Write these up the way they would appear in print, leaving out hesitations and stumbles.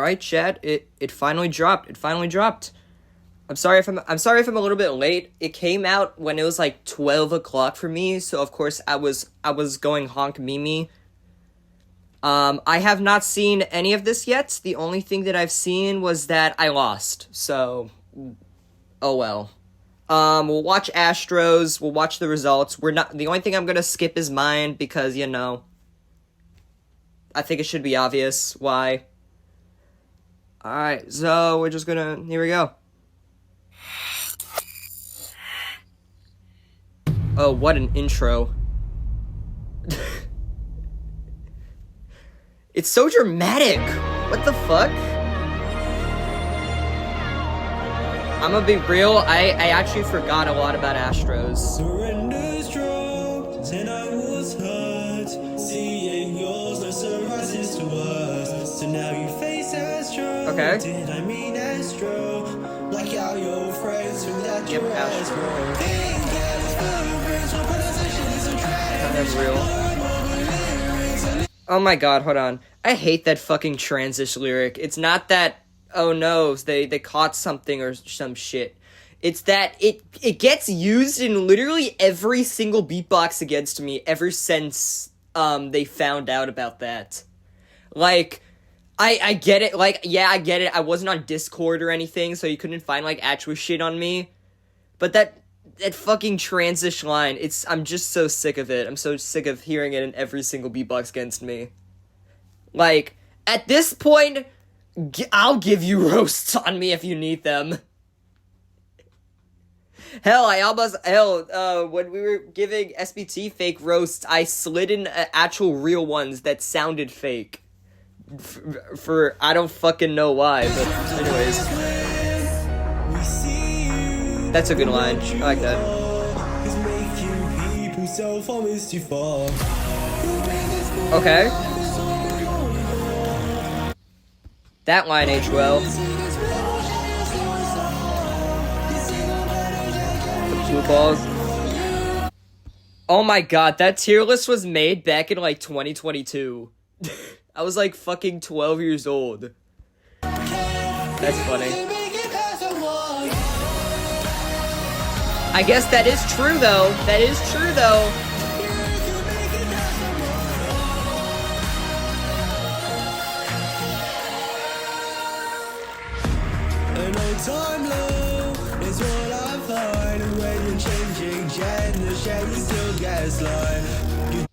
right, chat. It finally dropped. It finally dropped. I'm sorry if I'm a little bit late. It came out when it was like 12 o'clock for me, so of course I was going honk Mimi. I have not seen any of this yet. The only thing that I've seen was that I lost. So, oh well. We'll watch Astros. We'll watch the results. The only thing I'm gonna skip is mine because, you know, I think it should be obvious why. Alright, so we're just gonna, here we go. Oh, what an intro. It's so dramatic. What the fuck? I'm gonna be real, I actually forgot a lot about Astros. Surrender's dropped, and I was hurt. Seeing yours, no surprises to us. So now you face Astro. Okay. Did I mean Astro? Like how your friends from that Yep, Astro. That's real. Oh my god, hold on. I hate that fucking transition lyric. It's not that, oh no, they caught something or some shit. It's that it gets used in literally every single beatbox against me ever since they found out about that. Like, I get it, like, yeah, I get it. I wasn't on Discord or anything, so you couldn't find, like, actual shit on me. But that fucking transition line, I'm just so sick of it. I'm so sick of hearing it in every single beatbox against me. Like, at this point, I'll give you roasts on me if you need them. Hell, when we were giving SBT fake roasts, I slid in actual real ones that sounded fake. For I don't fucking know why, but anyways. That's a good line. I like that. Okay. That line aged well. The blue balls. Oh my god, that tier list was made back in like 2022. I was like fucking 12 years old. That's funny. I guess that is true though. That is true though. Time low is what I find, and when you're changing gender, you still gaslight.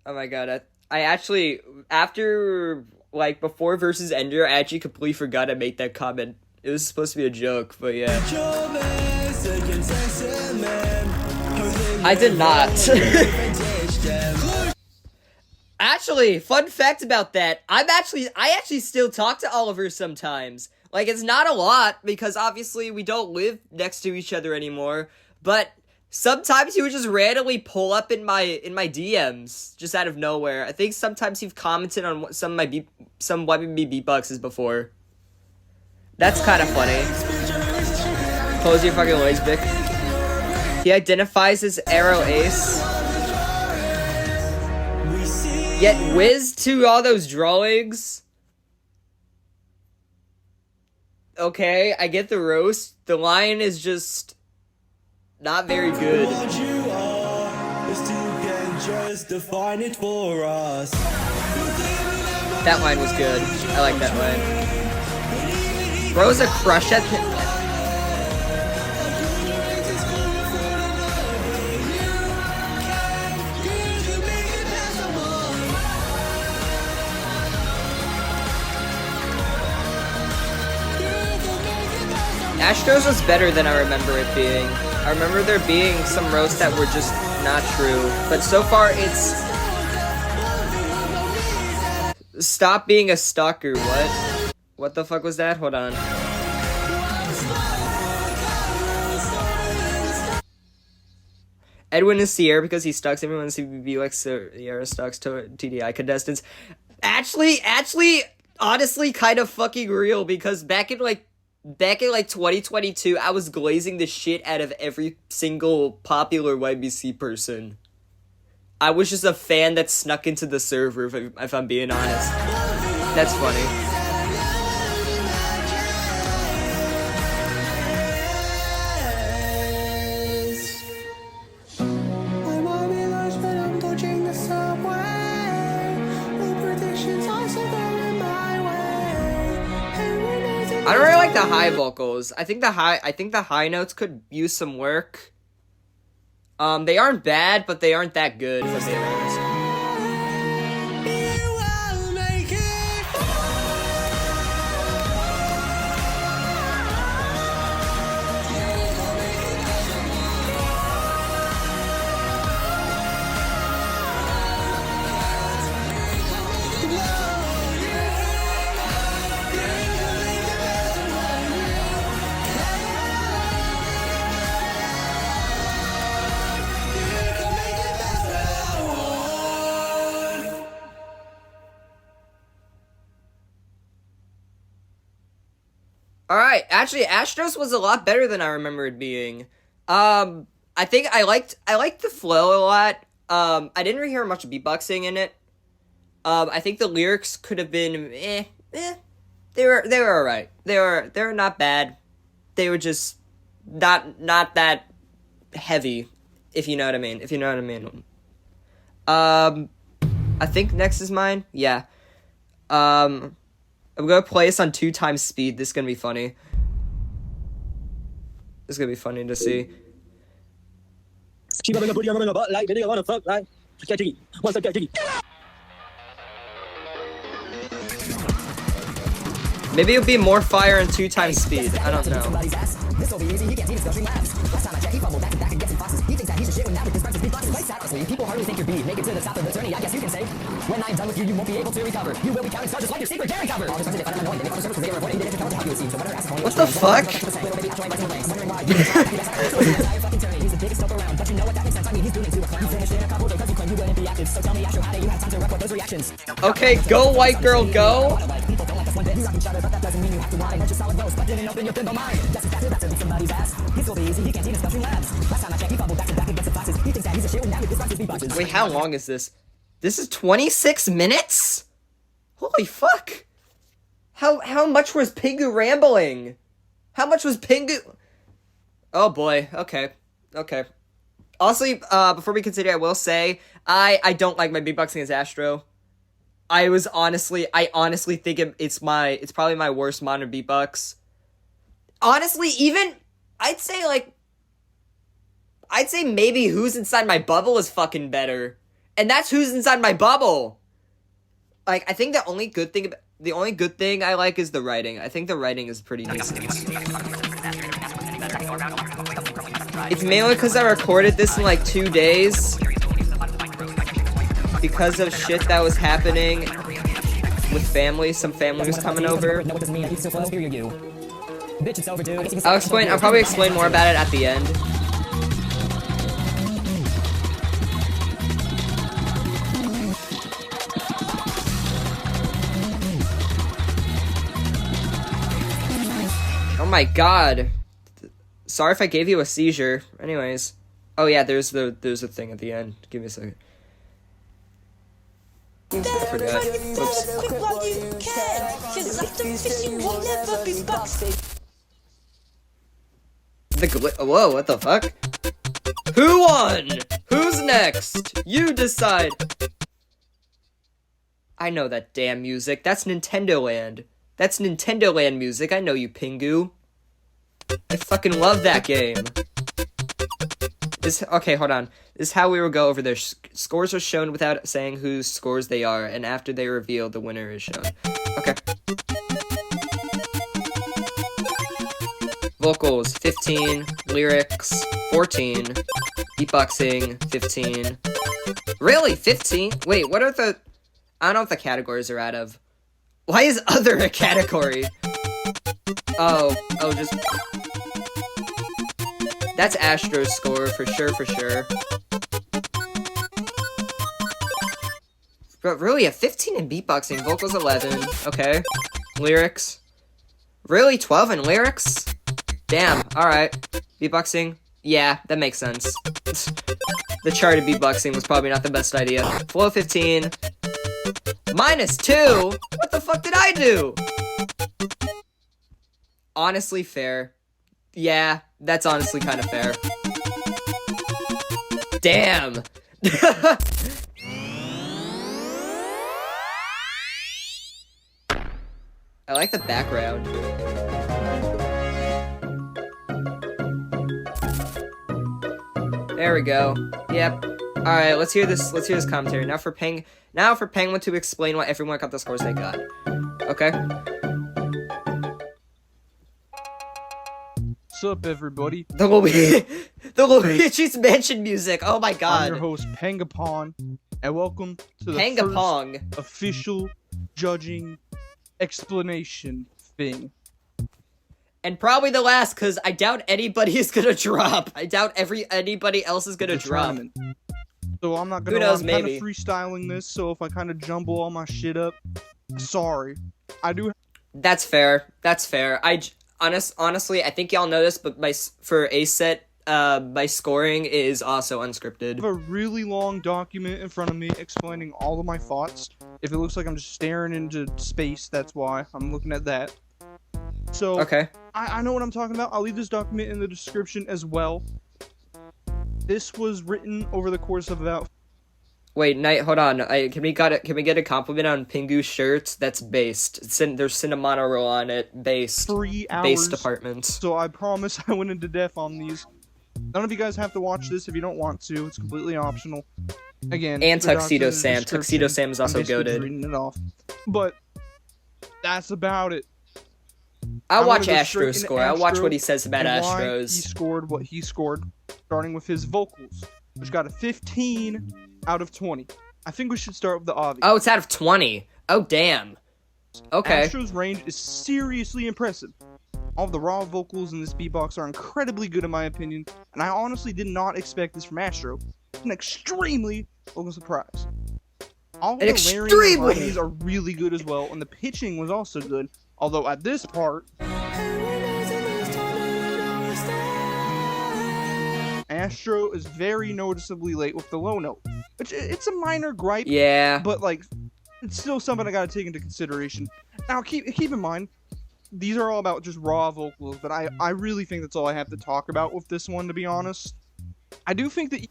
Oh my god, I actually, after, like, before versus Ender, I actually completely forgot to make that comment. It was supposed to be a joke, but yeah. I did not. Actually, fun fact about that, I actually still talk to Oliver sometimes. Like, it's not a lot, because obviously we don't live next to each other anymore, but sometimes he would just randomly pull up in my DMs, just out of nowhere. I think sometimes he's commented on some YBB beatboxes before. That's kind of funny. Close your fucking legs, Vic. He identifies as Arrow Ace. Yet whiz to all those drawings. Okay, I get the roast. The line is just not very good. That line was good. I like that line. Bro's a crush at Astros was better than I remember it being. I remember there being some roasts that were just not true. But so far, it's... Stop being a stalker, what? What the fuck was that? Hold on. Edwin is Sierra because he stalks everyone in CBB like Sierra stalks TDI contestants. Actually, honestly, kind of fucking real, because back in 2022, I was glazing the shit out of every single popular YBC person. I was just a fan that snuck into the server, if I'm being honest. That's funny. like the high vocals. I think the high notes could use some work. They aren't bad, but they aren't that good, if I'm being honest. Alright, actually, Astro's was a lot better than I remember it being. I think I liked the flow a lot. I didn't really hear much beatboxing in it. I think the lyrics could have been, They were alright. They were not bad. They were just not that heavy, if you know what I mean. I think next is mine. Yeah. I'm gonna play this on 2 times speed. This is gonna be funny. This is gonna be funny to see. Maybe it'll be more fire in 2 times speed. I don't know. People hardly think you're beat. Make it to the top of the tourney, I guess you can say. When I'm done with you, you won't be able to recover. You will be counting stars just like your secret daring cover. What the fuck? Okay, go white girl, go. Wait, how long is this? This is 26 minutes? Holy fuck. How much was Pingu rambling? How much was Pingu? Oh boy, okay. Honestly, before we continue, I will say, I don't like my beatboxing as Astro. I honestly think it's probably my worst modern beatbox. Honestly, I'd say maybe Who's Inside My Bubble is fucking better. And that's Who's Inside My Bubble. Like, I think the only good thing I like is the writing. I think the writing is pretty decent. It's mainly because I recorded this in like 2 days. Because of shit that was happening with family. Some family was coming over. I'll probably explain more about it at the end. Oh my god. Sorry if I gave you a seizure. Anyways. Oh yeah, there's a thing at the end. Give me a second. I forgot. Whoa, what the fuck? Who won? Who's next? You decide. I know that damn music. That's Nintendo Land. That's Nintendo Land music. I know you, Pingu. I fucking love that game. Okay, hold on. This is how we will go over their scores are shown without saying whose scores they are, and after they reveal, the winner is shown. Okay. Vocals, 15. Lyrics, 14. Beatboxing, 15. Really? 15? Wait, what are the... I don't know if the categories are out of... Why is other a category? Oh, just... That's Astro's score, for sure. But really, a 15 in beatboxing, vocals 11, okay. Lyrics. Really, 12 in lyrics? Damn, alright. Beatboxing? Yeah, that makes sense. The chart of beatboxing was probably not the best idea. Flow 15. -2? What the fuck did I do? Honestly, fair. Yeah, that's honestly kind of fair. Damn! I like the background. There we go. Yep. All right, let's hear this. Let's hear this commentary now for Penguin to explain why everyone got the scores they got. Okay. What's up, everybody? The Luigi's Mansion music. Oh my god. I'm your host, Pangapon, and welcome to the Pangapong. first official judging explanation thing. And probably the last, because I doubt anybody is gonna drop. I doubt anybody else is gonna The drop. tournament. So I'm not gonna. Who knows, I'm kind maybe. of freestyling this, so if I kind of jumble all my shit up, sorry. I do That's fair. That's fair. Honestly, I think y'all know this, but for a set, my scoring is also unscripted. have a really long document in front of me explaining all of my thoughts. If it looks like I'm just staring into space, that's why I'm looking at that. So Okay. I know what I'm talking about. I'll leave this document in the description as well. This was written over the course of about. Wait, Knight, hold on. Can we get a compliment on Pingu's shirts? That's based. There's Cinnamon roll on it. Based. 3 hours. Based apartments. So I promise I went into depth on these. None of you guys have to watch this if you don't want to. It's completely optional. Again, And the Tuxedo document is Sam. description. Tuxedo Sam is also I'm basically just goated. reading it off. But that's about it. I'll I'm watch gonna go Astro's straight into score. I'll watch Astro what he says about and why Astros. he scored what he scored, starting with his vocals, which got a 15 out of 20. I think we should start with the obvious. Oh, it's out of 20. Oh, damn. Okay. Astro's range is seriously impressive. All of the raw vocals in this beatbox are incredibly good in my opinion, and I honestly did not expect this from Astro. It's an extremely welcome surprise. All of the layering and extremely- harmonies are really good as well, and the pitching was also good, although at this part, Astro is very noticeably late with the low note, which it's a minor gripe, Yeah. but like it's still something I gotta take into consideration. Now keep in mind, these are all about just raw vocals, but I really think that's all I have to talk about with this one, to be honest. I do think that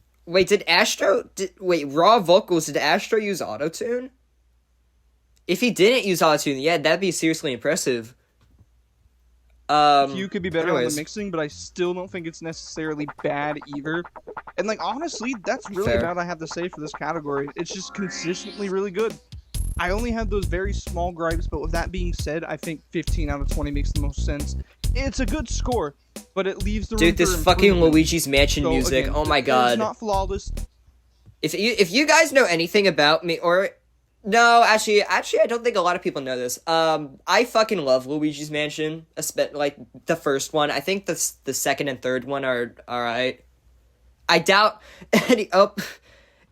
Wait, raw vocals, did Astro use autotune? If he didn't use autotune, yeah, that'd be seriously impressive. you could be better on anyways. the mixing, but I still don't think it's necessarily bad either. And like honestly, that's really Fair. about all I have to say for this category. It's just consistently really good. I only have those very small gripes, but with that being said, I think 15 out of 20 makes the most sense. It's a good score, but it leaves the room Dude, this for fucking improvement. Luigi's Mansion So, music, again, oh my It's god. not flawless. If you guys know anything about me, or no, actually, I don't think a lot of people know this. I fucking love Luigi's Mansion, like the first one. I think the second and third one are alright. I doubt any. Oh,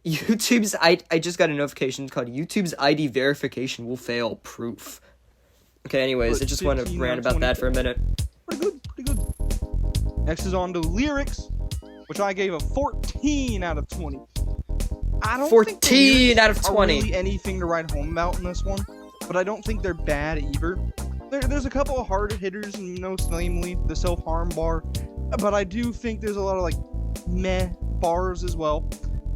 YouTube's I just got a notification called YouTube's ID verification will fail proof. Okay, anyways, But I just want to 15 rant out of about that 20. for a minute. Pretty good. Next is on to lyrics, which I gave a 14 out of 20. I don't 14 think the lyrics out of are 20. really anything to write home about in this one, but I don't think they're bad either. There's a couple of hard hitters, most namely the self-harm bar, but I do think there's a lot of like meh bars as well.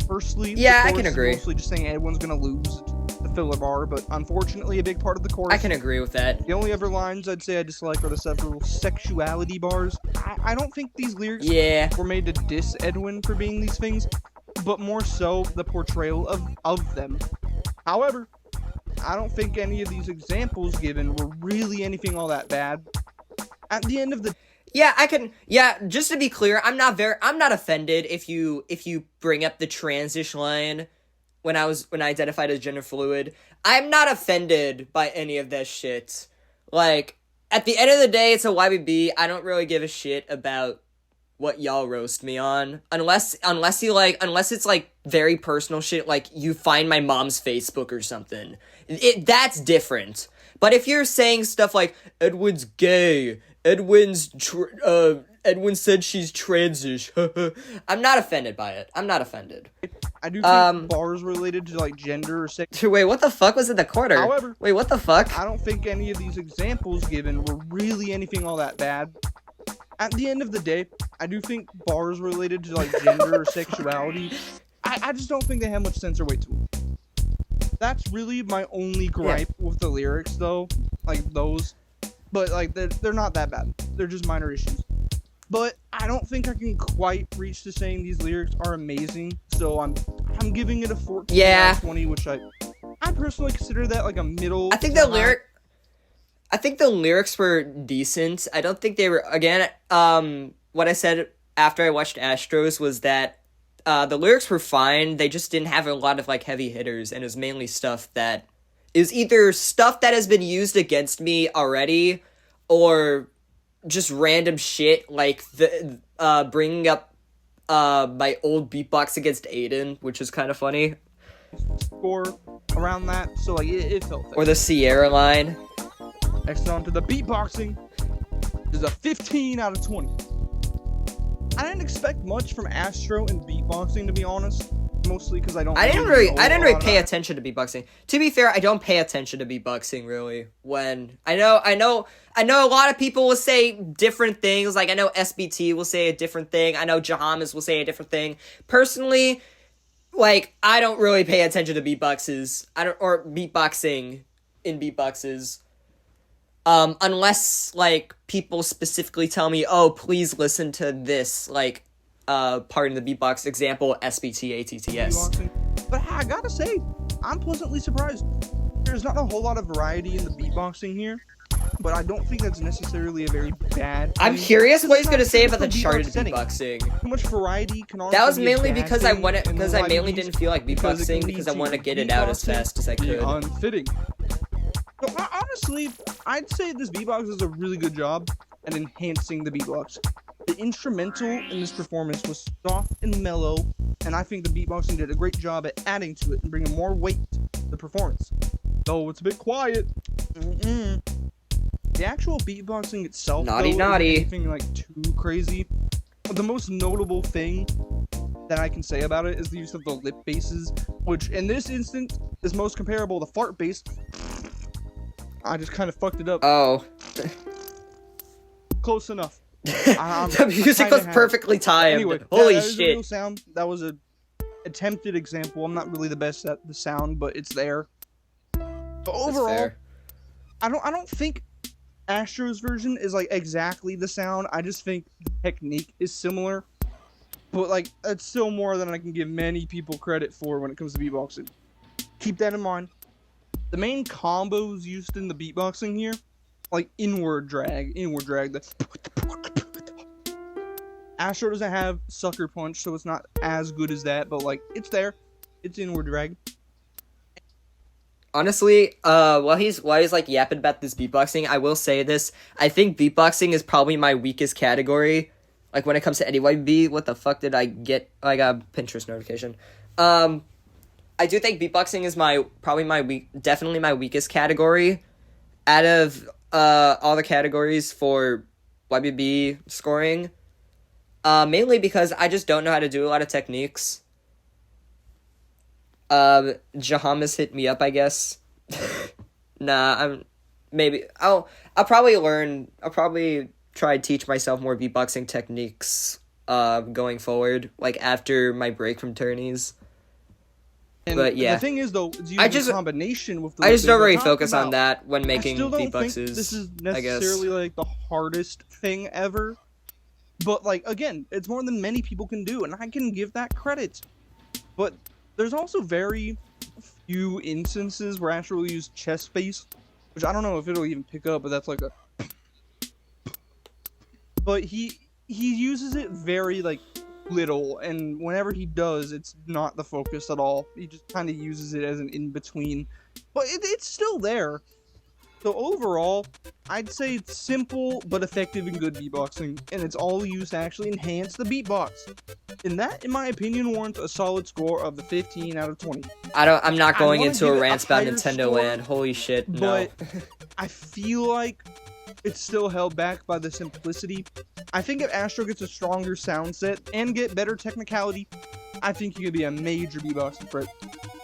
Firstly, the Yeah, I chorus can is agree. mostly just saying Edwin's gonna lose the filler bar, but unfortunately a big part of the chorus. I can agree with that. The only other lines I'd say I dislike are the several sexuality bars. I don't think these lyrics Yeah. were made to diss Edwin for being these things, but more so the portrayal of them. However, I don't think any of these examples given were really anything all that bad. At the end of the Yeah, just to be clear, I'm not offended if you bring up the transition line when I identified as gender fluid. I'm not offended by any of that shit. Like, at the end of the day, it's a YBB. I don't really give a shit about what y'all roast me on. Unless it's like very personal shit, like you find my mom's Facebook or something. That's different. But if you're saying stuff like Edwin's gay, Edwin said she's transish, I'm not offended by it. I'm not offended. I do think bars related to like gender or sex. Wait, what the fuck was in the corner? However, wait, what the fuck? I don't think any of these examples given were really anything all that bad. At the end of the day, I do think bars related to like gender or sexuality, I just don't think they have much sense or weight to them. That's really my only gripe with the lyrics, though. Like those, but like they're not that bad. They're just minor issues. But I I don't think I can quite reach to saying these lyrics are amazing, so I'm giving it a 14 out of 20, which I personally consider that like a middle. I think the lyrics were decent. I don't think they were, again, what I said after I watched Astros was that the lyrics were fine. They just didn't have a lot of like heavy hitters, and it was mainly stuff that is either stuff that has been used against me already, or just random shit like the bringing up my old beatbox against Aiden, which is kind of funny. Score around that, so like it felt fair. Or the Sierra line. Next on to the beatboxing. There's a 15 out of 20. I didn't expect much from Astro in beatboxing, to be honest. Mostly because I didn't really pay attention to beatboxing. To be fair, I don't pay attention to beatboxing really. When I know a lot of people will say different things. Like I know SBT will say a different thing. I know Jahamas will say a different thing. Personally, like I don't really pay attention to beatboxing in beatboxes. Unless like people specifically tell me, oh, please listen to this, like part in the beatbox, example SBT ATTS. But I gotta say, I'm pleasantly surprised. There's not a whole lot of variety in the beatboxing here, but I don't think that's necessarily a very bad thing. I'm curious what he's gonna say about the charted beatboxing. Too much variety can honestly That was mainly be a because bad I wanted, thing in because a I lot of mainly these, didn't feel like beatboxing because I want to get it out as fast as I could. Unfitting. So, honestly, I'd say this beatbox does a really good job at enhancing the beatbox. The instrumental in this performance was soft and mellow, and I think the beatboxing did a great job at adding to it and bringing more weight to the performance. Though it's a bit quiet. The actual beatboxing itself, Naughty. isn't anything like too crazy. But the most notable thing that I can say about it is the use of the lip basses, which in this instance is most comparable to fart bass. I just kind of fucked it up. Oh. Close enough. The music was perfectly timed. Anyway, Holy that is a shit. real sound. That was a attempted example. I'm not really the best at the sound, but it's there. But overall, I don't think Astro's version is like exactly the sound. I just think the technique is similar. But like it's still more than I can give many people credit for when it comes to beatboxing. Keep that in mind. The main combos used in the beatboxing here, like inward drag, Astro doesn't have sucker punch, so it's not as good as that, but like it's there. It's inward drag. Honestly, while he's like yapping about this beatboxing, I will say this. I think beatboxing is probably my weakest category. Like when it comes to any YB, what the fuck did I get? Oh, I got a Pinterest notification. I do think beatboxing is definitely my weakest category out of all the categories for YBB scoring. Mainly because I just don't know how to do a lot of techniques. Jahamas hit me up, I guess. I'll probably try to teach myself more beatboxing techniques going forward, like after my break from tourneys. And but yeah, the thing is though, it's using combination with the I just don't really focus on that when making I still don't beatboxes. think this is necessarily like the hardest thing ever. But like again, it's more than many people can do, and I can give that credit. But there's also very few instances where Astro will use chest bass, which I don't know if it'll even pick up, but that's like a. But he uses it very like little, and whenever he does, it's not the focus at all. He just kind of uses it as an in-between, but it's still there. So overall, I'd say it's simple but effective and good beatboxing, and it's all used to actually enhance the beatbox. And that, in my opinion, warrants a solid score of the 15 out of 20. I'm not going into a rant about higher Nintendo score, Land. Holy shit, no. But I feel like it's still held back by the simplicity. I think if Astro gets a stronger sound set and get better technicality, I think he could be a major beatboxing threat.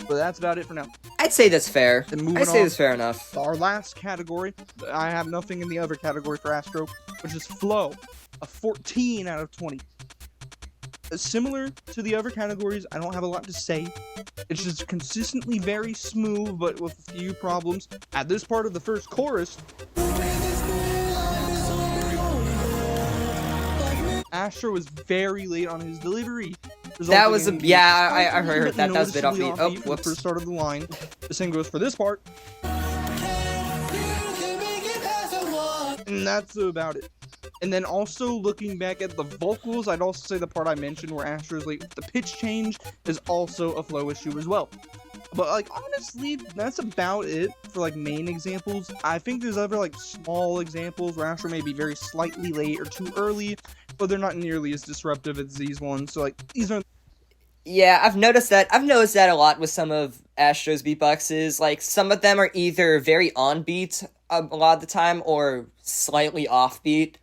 But that's about it for now. I'd say that's fair. Then moving I'd say on, that's fair enough. Our last category, I have nothing in the other category for Astro, which is flow, a 14 out of 20. Similar to the other categories, I don't have a lot to say. It's just consistently very smooth, but with a few problems. At this part of the first chorus, Astro was very late on his delivery. That was resulting in yeah, being I heard that. That was a bit noticeably offbeat. Oh, for the whoops. first start of the line. The same goes for this part. And that's about it. And then also looking back at the vocals, I'd also say the part I mentioned where Astro's late with the pitch change is also a flow issue as well. But like honestly, that's about it for like main examples. I think there's other like small examples where Astro may be very slightly late or too early, but they're not nearly as disruptive as these ones. So like these are Yeah, I've noticed that. I've noticed that a lot with some of Astro's beatboxes. Like, some of them are either very on beat a lot of the time or slightly offbeat.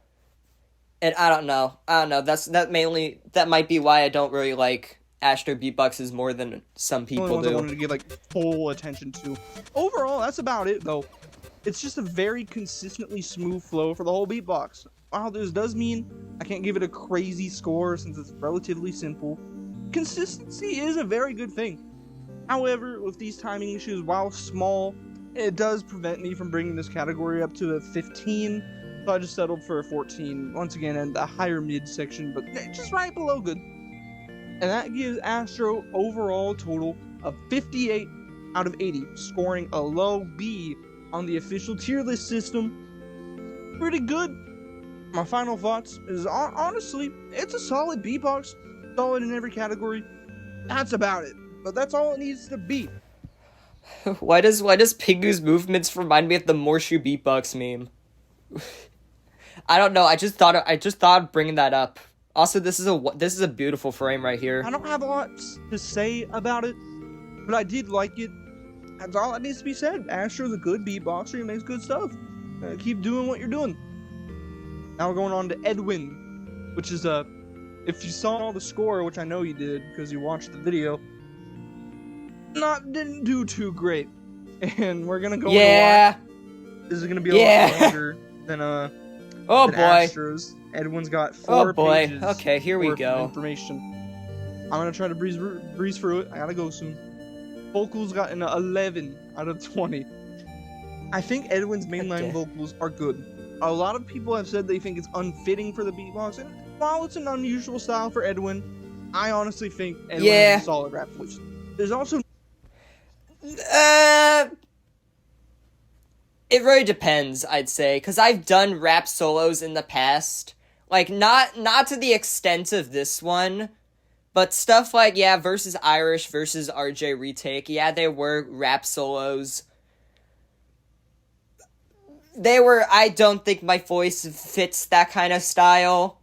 And I don't know. That might be why I don't really like Astro beatboxes more than some the only people ones I do. wanted to give like full attention to. Overall, that's about it though. It's just a very consistently smooth flow for the whole beatbox. While this does mean I can't give it a crazy score since it's relatively simple, consistency is a very good thing. However, with these timing issues, while small, it does prevent me from bringing this category up to a 15, so I just settled for a 14, once again in the higher mid section, but just right below good. And that gives Astro overall total of 58 out of 80, scoring a low B on the official tier list system. Pretty good. My final thoughts is honestly, it's a solid beatbox, solid in every category. That's about it. But that's all it needs to be. Why does Pingu's movements remind me of the Morshu beatbox meme? I don't know. I just thought of bringing that up. Also, this is a beautiful frame right here. I don't have a lot to say about it, but I did like it. That's all that needs to be said. Astro's a good beatboxer. He makes good stuff. Keep doing what you're doing. Now we're going on to Edwin, which is if you saw the score, which I know you did because you watched the video, didn't do too great. And we're gonna go. Yeah. This is gonna be a lot longer than Oh than boy. Astro's. Edwin's got 4 Oh boy. pages. Okay, here we worth of go. Information. I'm gonna try to breeze through it. I gotta go soon. Vocals got an 11 out of 20. I think Edwin's mainline Okay. vocals are good. A lot of people have said they think it's unfitting for the beatbox, and while it's an unusual style for Edwin, I honestly think Edwin has a solid rap voice. There's also It really depends, I'd say, because I've done rap solos in the past. Like, not to the extent of this one, but stuff like, versus Irish, versus RJ Retake, there were rap solos. I don't think my voice fits that kind of style,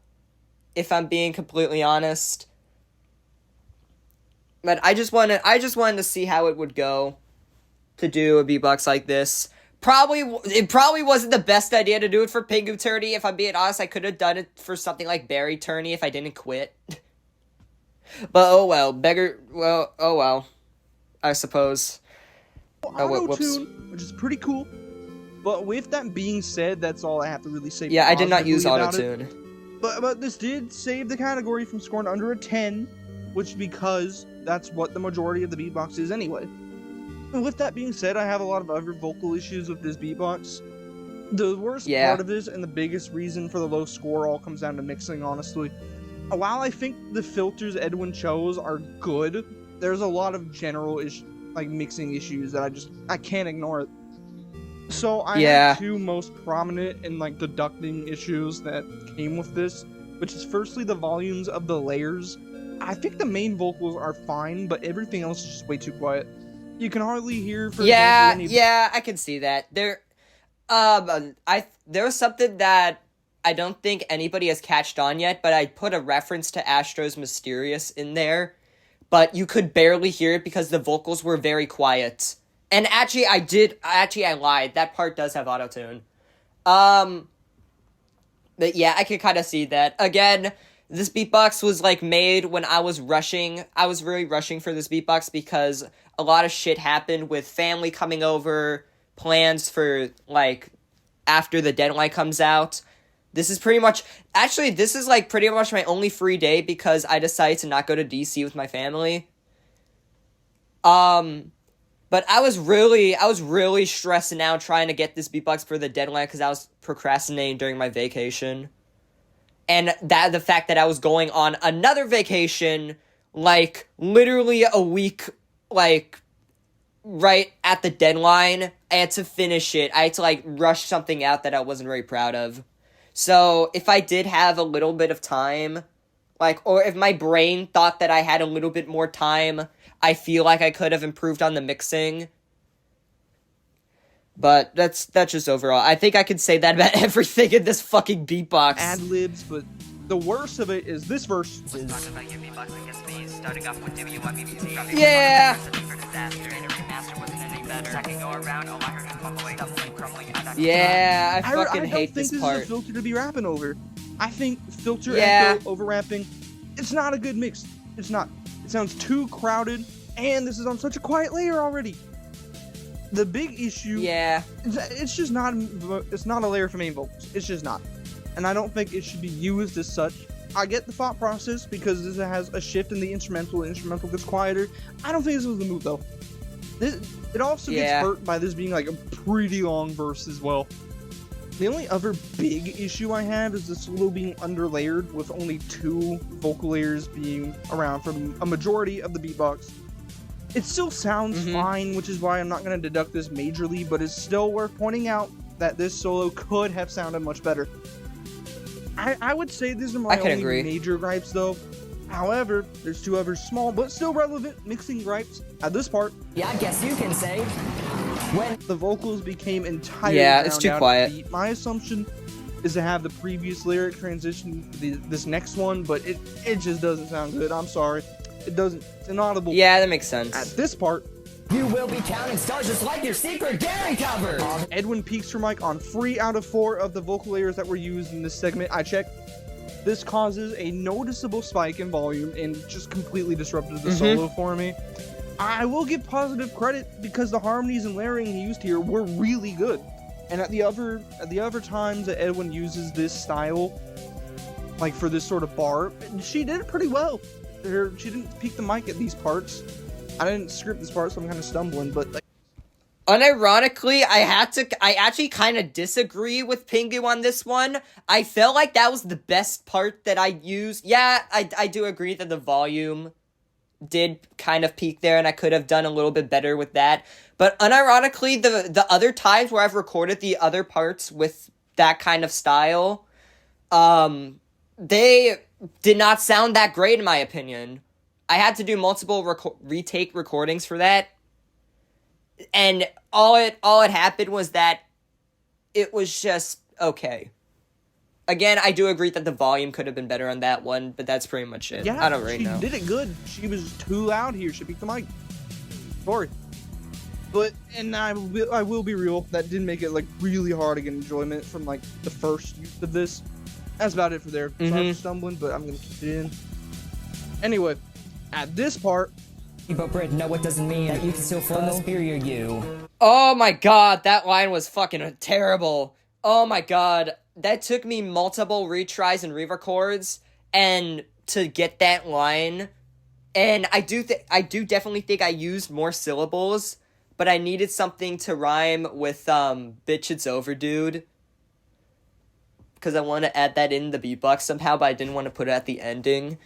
if I'm being completely honest. But I just wanted to see how it would go to do a beatbox like this. It probably wasn't the best idea to do it for Pingu Tourney. If I'm being honest, I could have done it for something like Berry Tourney if I didn't quit. But oh well. I suppose. auto-tune, which is pretty cool. But with that being said, that's all I have to really say. Yeah, I did not use positively about auto-tune. But this did save the category from scoring under a 10, which because that's what the majority of the beatbox is anyway. And with that being said, I have a lot of other vocal issues with this beatbox. The worst part of this and the biggest reason for the low score all comes down to mixing, honestly. While I think the filters Edwin chose are good, there's a lot of general mixing issues that I can't ignore it. So I have 2 most prominent and deducting issues that came with this, which is firstly the volumes of the layers. I think the main vocals are fine, but everything else is just way too quiet. You can hardly hear. I can see that. There was something that I don't think anybody has catched on yet, but I put a reference to Astro's Mysterious in there, but you could barely hear it because the vocals were very quiet. And actually, I lied. That part does have auto-tune. But yeah, I can kind of see that. Again, this beatbox was, made when I was rushing. I was really rushing for this beatbox because a lot of shit happened with family coming over, plans for, after the deadline comes out. This is pretty much my only free day because I decided to not go to DC with my family. But I was really stressing out trying to get this beatbox for the deadline because I was procrastinating during my vacation. and that the fact that I was going on another vacation, like, literally a week, like, right at the deadline. I had to finish it. I had to, like, rush something out that I wasn't very proud of. So, if I did have a little bit of time, like, or if my brain thought that I had a little bit more time, I feel like I could have improved on the mixing. But that's just overall. I think I could say that about everything in this fucking beatbox. Ad-libs, but the worst of it is this verse. Yeah! Yeah, I fucking hate this part. I don't think this is a filter to be rapping over. I think filter echo over rapping, it's not a good mix. It's not. It sounds too crowded, and this is on such a quiet layer already. The big issue, it's just not. It's not a layer for main vocals. It's just not, and I don't think it should be used as such. I get the thought process because this has a shift in the instrumental. The instrumental gets quieter. I don't think this was the move though. It also gets hurt by this being like a pretty long verse as well. The only other big issue I have is the solo being underlayered with only 2 vocal layers being around for a majority of the beatbox. It still sounds fine, which is why I'm not going to deduct this majorly, but it's still worth pointing out that this solo could have sounded much better. I would say these are my only major gripes though. However, there's 2 other small but still relevant mixing gripes at this part. Yeah, I guess you can say when the vocals became entirely it's too quiet. Beat. My assumption is to have the previous lyric transition to this next one, but it just doesn't sound good. I'm sorry. It doesn't. It's inaudible. Yeah, that makes sense. At this part, you will be counting stars just like your secret Gary cover. Edwin peaks her mic on 3 out of 4 of the vocal layers that were used in this segment. I checked. This causes a noticeable spike in volume and just completely disrupted the solo for me. I will give positive credit because the harmonies and layering he used here were really good. And at the other times that Edwin uses this style, like for this sort of bar, she did it pretty well. She didn't peak the mic at these parts. I didn't script this part, so I'm kind of stumbling, but like, unironically, I actually kind of disagree with Pingu on this one. I felt like that was the best part that I used. Yeah, I do agree that the volume did kind of peak there, and I could have done a little bit better with that. But unironically, the other times where I've recorded the other parts with that kind of style, they did not sound that great in my opinion. I had to do multiple retake recordings for that. And all it happened was that it was just okay. Again, I do agree that the volume could have been better on that one, but that's pretty much it. Yeah, I don't really know. She did it good. She was too loud here. She peaked the mic. Sorry. But, and I will be real, that did make it like really hard to get enjoyment from like the first use of this. That's about it for there. Sorry for stumbling, but I'm going to keep it in. Anyway, at this part, but Brit, no, it doesn't mean that you can still flow the superior you. Oh my god, that line was fucking terrible. Oh my god, that took me multiple retries and re-records and to get that line. And I do definitely think I used more syllables, but I needed something to rhyme with bitch it's over dude. Because I want to add that in the beatbox somehow, but I didn't want to put it at the ending.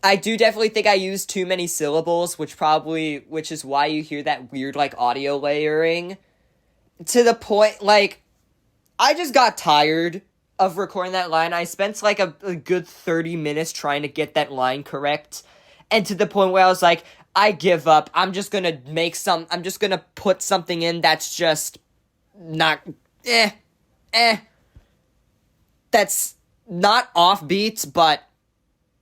I do definitely think I used too many syllables, which is why you hear that weird, like, audio layering. To the point, like, I just got tired of recording that line. I spent, like, a good 30 minutes trying to get that line correct. And to the point where I was like, I give up. I'm just gonna put something in that's just not, that's not offbeat, but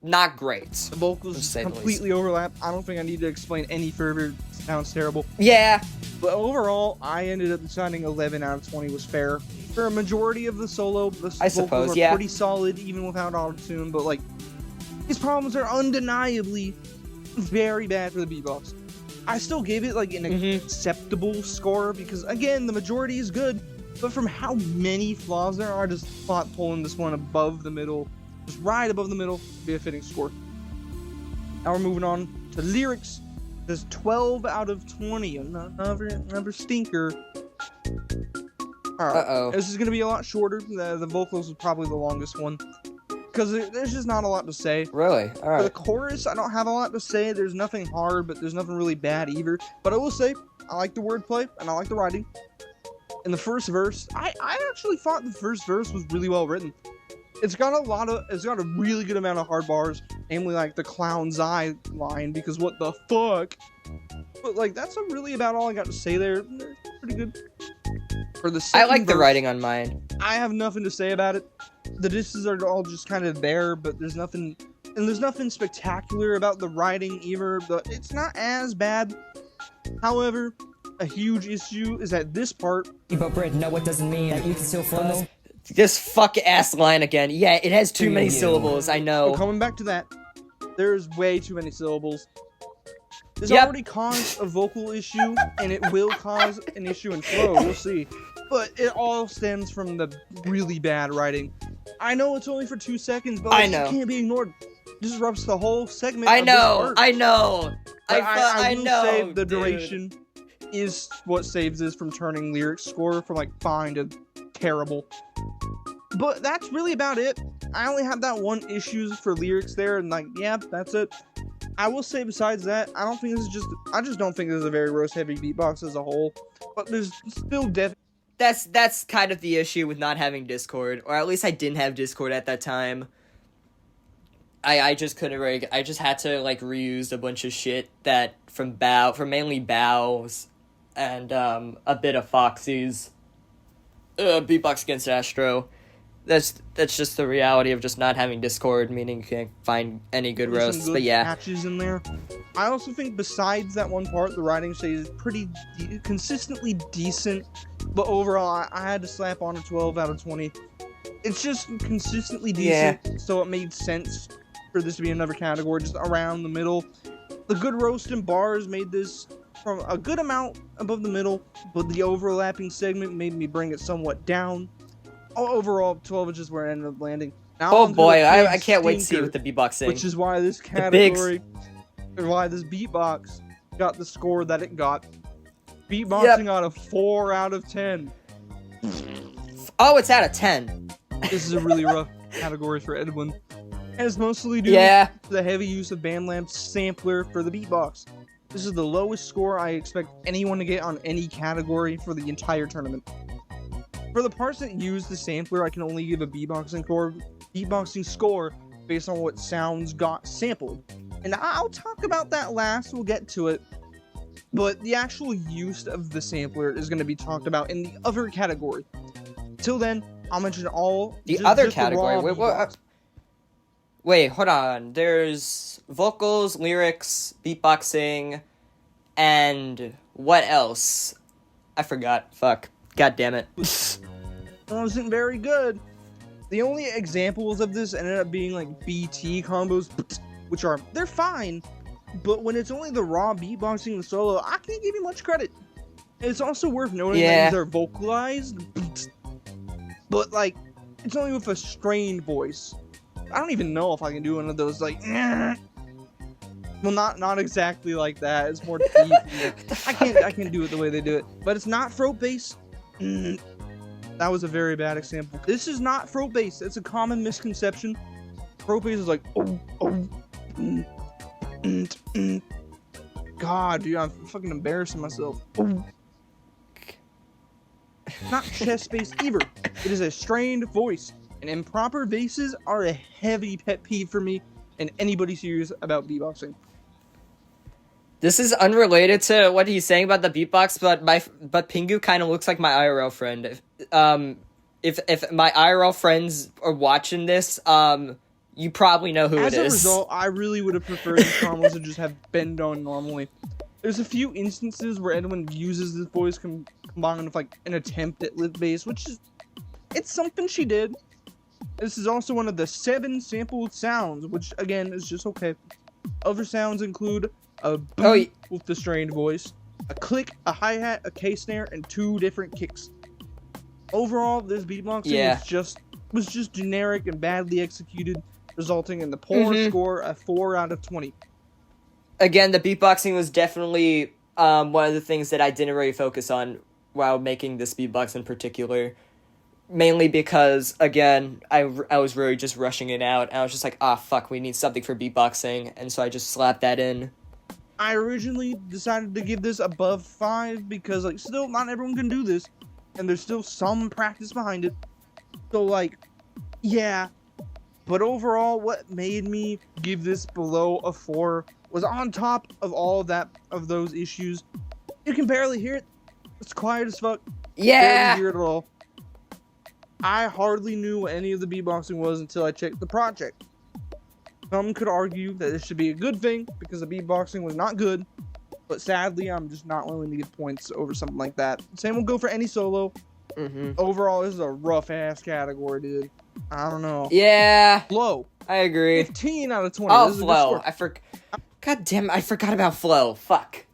not great. The vocals completely overlap. I don't think I need to explain any further. It sounds terrible. Yeah. But overall, I ended up deciding 11 out of 20 was fair. For a majority of the solo, the vocals were pretty solid, even without auto-tune, but like, these problems are undeniably very bad for the beatbox. I still gave it like an acceptable score, because again, the majority is good, but from how many flaws there are, I just thought pulling this one above the middle, just right above the middle, would be a fitting score. Now we're moving on to lyrics. There's 12 out of 20, another stinker. Alright, Uh-oh. this is gonna be a lot shorter. The vocals is probably the longest one. Because there's just not a lot to say. Really? All For the right. chorus, I don't have a lot to say. There's nothing hard, but there's nothing really bad either. But I will say, I like the wordplay, and I like the writing. In the first verse, I actually thought the first verse was really well written. It's got a really good amount of hard bars, namely like the clown's eye line, because what the fuck? But like, that's really about all I got to say there. They're pretty good. For the I second like the verse, writing on mine. I have nothing to say about it. The disses are all just kind of there, but there's nothing spectacular about the writing either. But it's not as bad. However, a huge issue is that this part. But Brit, no, it doesn't mean that you can still flow. This fuck ass line again. Yeah, it has too many syllables. I So know. coming back to that, there's way too many syllables. This Yep. already caused a vocal issue, and it will cause an issue in flow. We'll see. But it all stems from the really bad writing. I know it's only for 2 seconds, but I it know. can't be ignored. Disrupts the whole segment. I of this know. art. I know. But I will know. say the dude. duration is what saves this from turning lyric score from like fine to terrible. But that's really about it. I only have that one issue for lyrics there, and like, yeah, that's it. I will say besides that, I just don't think this is a very roast heavy beatbox as a whole. But there's still definitely. That's kind of the issue with not having Discord, or at least I didn't have Discord at that time. I just couldn't I just had to like reuse a bunch of shit that from mainly Bow's and a bit of Foxy's beatbox against Astro. That's just the reality of just not having Discord, meaning you can't find any good There's some roasts. good But yeah, patches in there. I also think besides that one part, the writing stays pretty consistently decent. But overall, I had to slap on a 12 out of 20. It's just consistently decent, so it made sense for this to be another category, just around the middle. The good roast and bars made this from a good amount above the middle, but the overlapping segment made me bring it somewhat down. Overall, 12 is just where it ended up landing. Now oh onto the boy, big I can't wait to see stinker, with the beatboxing. which is why this big category, and why this beatbox got the score that it got. Beatboxing got a 4 out of 10. Oh, it's out of 10. This is a really rough category for Edwin. And it's mostly due Yeah. to the heavy use of Bandlamp's sampler for the beatbox. This is the lowest score I expect anyone to get on any category for the entire tournament. For the parts that use the sampler, I can only give a beatboxing score based on what sounds got sampled. And I'll talk about that last, we'll get to it. But the actual use of the sampler is going to be talked about in the other category. Till then, I'll mention all The just- other just the category. raw Wait, beatbox. wait, hold on. There's vocals, lyrics, beatboxing, and what else? I forgot. Fuck. God damn it. Wasn't very good. The only examples of this ended up being like BT combos, which they're fine, but when it's only the raw beatboxing and solo, I can't give you much credit. It's also worth noting that these are vocalized, but like, it's only with a strained voice. I don't even know if I can do one of those like, well, not exactly like that. It's more deep. I can't do it the way they do it, but it's not throat bass. That was a very bad example. This is not throat bass. It's a common misconception. Throat bass is like, God, dude, I'm fucking embarrassing myself. Not chest bass either. It is a strained voice, and improper basses are a heavy pet peeve for me and anybody serious about beatboxing. This is unrelated to what he's saying about the beatbox, but Pingu kind of looks like my IRL friend. If my IRL friends are watching this, you probably know who it is. As a result, I really would have preferred these combos to just have been done normally. There's a few instances where Edwin uses this voice combined with like an attempt at lip bass, which is it's something she did. This is also one of the 7 sampled sounds, which again is just okay. Other sounds include a boom with the strained voice, a click, a hi-hat, a K-snare, and 2 different kicks. Overall, this beatboxing was just generic and badly executed, resulting in the poor score of 4 out of 20. Again, the beatboxing was definitely one of the things that I didn't really focus on while making this beatbox in particular. Mainly because, again, I was really just rushing it out. I was just like, fuck, we need something for beatboxing. And so I just slapped that in. I originally decided to give this above 5 because, like, still not everyone can do this. And there's still some practice behind it. So, like, yeah. But overall, what made me give this below a 4 was on top of all of those issues. You can barely hear it. It's quiet as fuck. Yeah! Barely hear it at all. I hardly knew what any of the beatboxing was until I checked the project. Some could argue that this should be a good thing because the beatboxing was not good, but sadly, I'm just not willing to give points over something like that. Same will go for any solo. Overall, this is a rough-ass category, dude. I don't know. Yeah. Flow. I agree. 15 out of 20. Oh, This is a good Flow. score. God damn, I forgot about Flow. Fuck.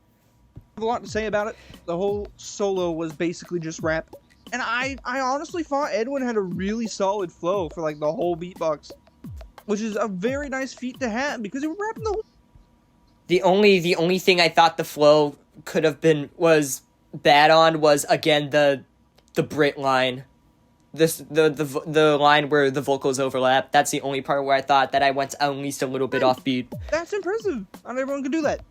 I have a lot to say about it. The whole solo was basically just rap. And I honestly thought Edwin had a really solid flow for, like, the whole beatbox. Which is a very nice feat to have, because he was rapping the whole... The only thing I thought the flow could have been, was bad on, was, again, the Brit line. The line where the vocals overlap. That's the only part where I thought that I went at least a little bit offbeat. That's impressive. Not everyone can do that.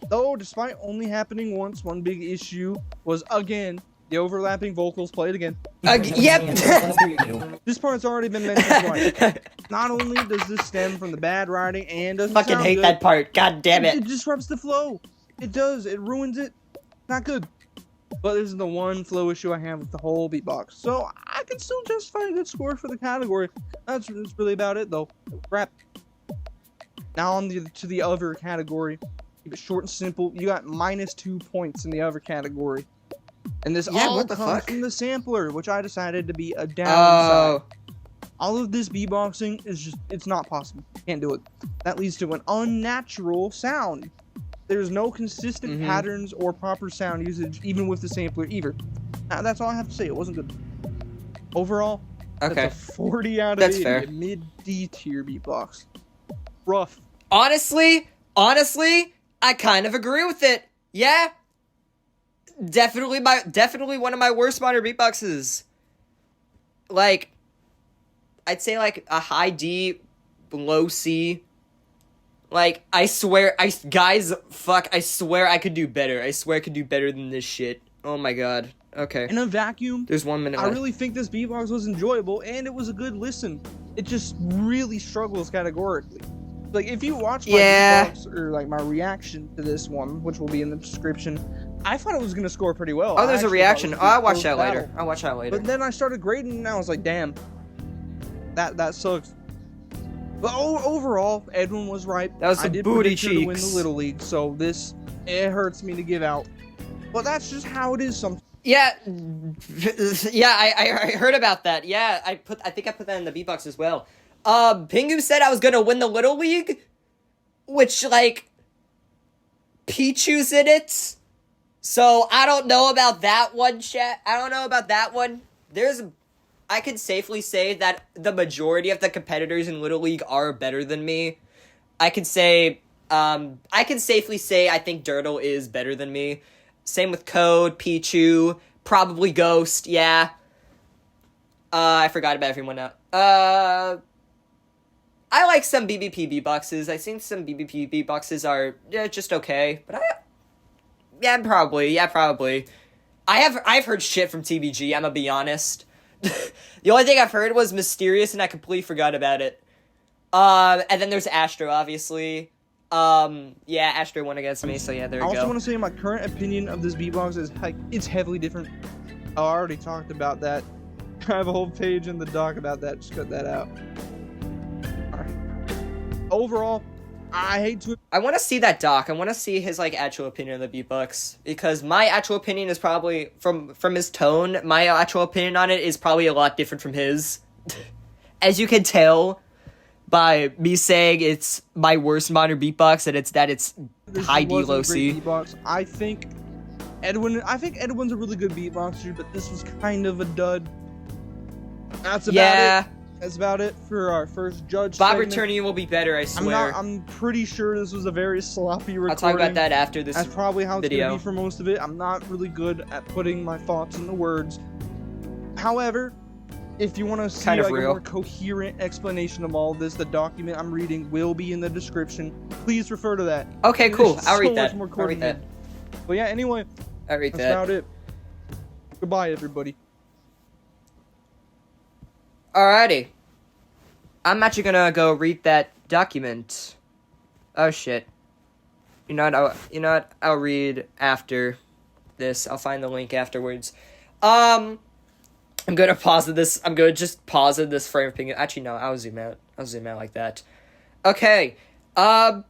Though, despite only happening once, one big issue was, again, the overlapping vocals played again. Yep. This part's already been mentioned twice. Not only does this stem from the bad writing and doesn't Fucking sound hate good, that part. God damn it it. disrupts the flow. It does. It ruins it. Not good. But this is the one flow issue I have with the whole beatbox. So I can still justify a good score for the category. That's really about it, though. Rap. Now on to the other category. Keep it short and simple. You got -2 points in the other category. And this all what the comes fuck? from the sampler, which I decided to be a downside. Oh. All of this beatboxing is just, it's not possible. Can't do it. That leads to an unnatural sound. There's no consistent patterns or proper sound usage, even with the sampler either. That's all I have to say. It wasn't good. Overall, Okay. that's a 40 out of That's 80. fair. Mid-D tier beatbox. Rough. Honestly, I kind of agree with it. Yeah. Definitely one of my worst modern beatboxes. Like, I'd say like a high D, low C. Like, I swear I swear I could do better. I swear I could do better than this shit. Oh my god. Okay. In a vacuum, There's 1 minute I left. really think this beatbox was enjoyable, and it was a good listen. It just really struggles categorically. Like, if you watch my beatbox, or like my reaction to this one, which will be in the description, I thought it was gonna score pretty well. Oh, there's a reaction. Oh, I'll watch that battle. later. I'll watch that later. But then I started grading, and I was like, damn, that sucks. But overall, Edwin was right. That was I some did booty predict her to win the cheeks. Little League, so it hurts me to give out. But that's just how it is sometimes. Yeah, I heard about that. Yeah, I think I put that in the beatbox as well. Pingu said I was gonna win the Little League, which, like, Pichu's in it. So I don't know about that one, chat. I don't know about that one. I can safely say that the majority of the competitors in Little League are better than me. I can safely say I think Dirtle is better than me. Same with Code, Pichu, probably Ghost, yeah. I forgot about everyone now. I like some BBP beatboxes. I think some BBP beatboxes are just okay. But probably. I've heard shit from TBG, I'm gonna be honest. The only thing I've heard was Mysterious, and I completely forgot about it. And then there's Astro, obviously. Astro won against me, so yeah, there I we also go. want to say my current opinion of this beatbox is like it's heavily different. I already talked about that. I have a whole page in the doc about that. Just cut that out. Alright. Overall, I hate to. I want to see that doc. I want to see his, like, actual opinion of the beatbox, because my actual opinion is probably, from his tone, my actual opinion on it is probably a lot different from his. As you can tell by me saying it's my worst modern beatbox, and it's This high D, wasn't low a great C. beatbox. I think Edwin's a really good beatboxer, but this was kind of a dud. That's about it. That's about it for our first judge Bob segment. Returning will be better, I swear. I'm pretty sure this was a very sloppy recording. I'll talk about that after this That's probably how it's video. going to be for most of it. I'm not really good at putting my thoughts into words. However, if you want to see Kind of like a real. more coherent explanation of all this, the document I'm reading will be in the description. Please refer to that. Okay, It's cool. so I'll read much that. more I'll read that. coordinated. But yeah, anyway, I'll read that's that. about it. Goodbye, everybody. Alrighty. I'm actually gonna go read that document. Oh shit. You know what? I'll read after this. I'll find the link afterwards. I'm gonna pause this. I'm gonna just pause in this frame of ping. Actually, no. I'll zoom out. I'll zoom out like that. Okay. That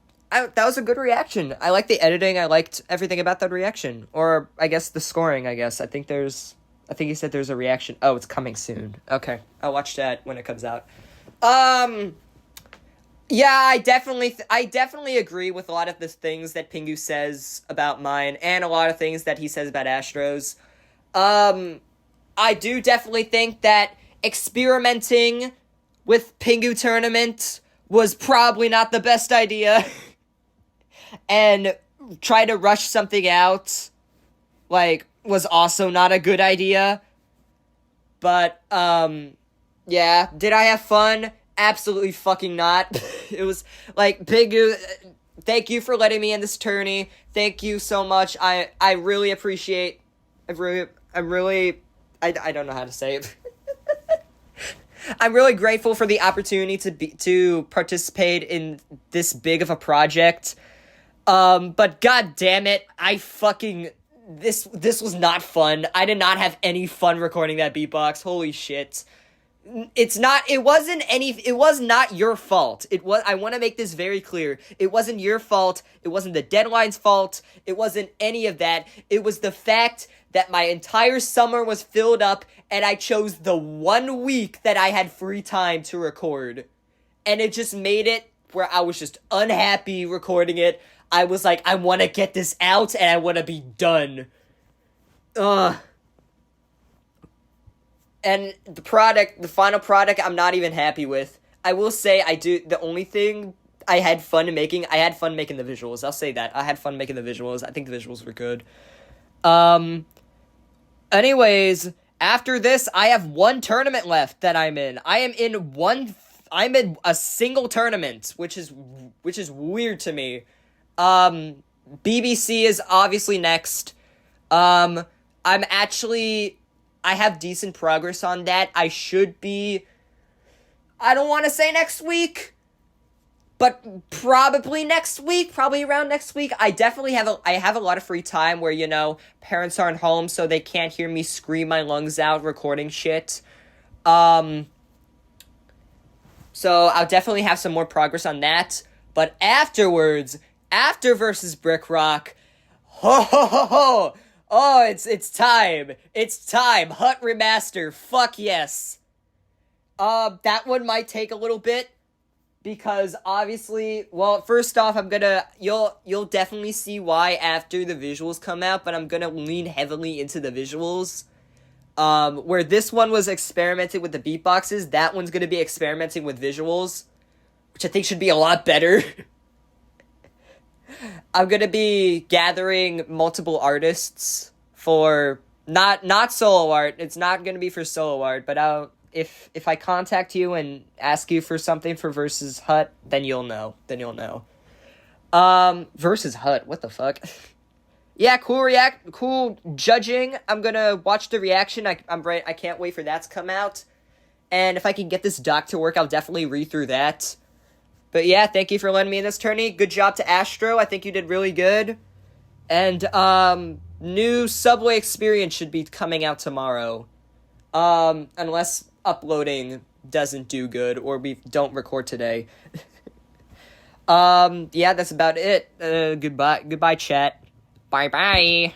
was a good reaction. I liked the editing. I liked everything about that reaction. Or I guess the scoring. I think he said there's a reaction. Oh, it's coming soon. Okay, I'll watch that when it comes out. Yeah, I definitely agree with a lot of the things that Pingu says about mine, and a lot of things that he says about Astros. I do definitely think that experimenting with Pingu Tournament was probably not the best idea. And try to rush something out, was also not a good idea. But, yeah. Did I have fun? Absolutely fucking not. It was, Pingu, thank you for letting me in this tourney. Thank you so much. I really appreciate, I don't know how to say it. I'm really grateful for the opportunity to participate in this big of a project. But god damn it, this was not fun. I did not have any fun recording that beatbox. Holy shit. It was not your fault. I want to make this very clear. It wasn't your fault. It wasn't the deadline's fault. It wasn't any of that. It was the fact that my entire summer was filled up and I chose the 1 week that I had free time to record. And it just made it where I was just unhappy recording it. I was like, I want to get this out and I want to be done. And the final product, I'm not even happy with. I will say, the only thing I had fun making the visuals. I'll say that. I had fun making the visuals. I think the visuals were good. Anyways, after this, I have one tournament left that I'm in. I'm in a single tournament, which is weird to me. BBC is obviously next. I have decent progress on that. I don't want to say next week, but probably next week, probably around next week. I definitely have a lot of free time where, parents aren't home, so they can't hear me scream my lungs out recording shit. So I'll definitely have some more progress on that. But afterwards, after versus Brick Rock, ho ho ho ho! Oh, it's time. It's time. Hut Remaster. Fuck yes. That one might take a little bit because obviously, well, first off, you'll definitely see why after the visuals come out, but I'm gonna lean heavily into the visuals. Where this one was experimenting with the beatboxes, that one's gonna be experimenting with visuals, which I think should be a lot better. I'm gonna be gathering multiple artists for not solo art. It's not gonna be for solo art, but if I contact you and ask you for something for versus Hut, then you'll know. Versus Hut, what the fuck? Yeah, cool judging. I'm gonna watch the reaction. I can't wait for that to come out. And if I can get this doc to work, I'll definitely read through that. But yeah, thank you for letting me in this tourney. Good job to Astro. I think you did really good. And, new Subway experience should be coming out tomorrow. Unless uploading doesn't do good or we don't record today. Yeah, that's about it. Goodbye, chat. Bye.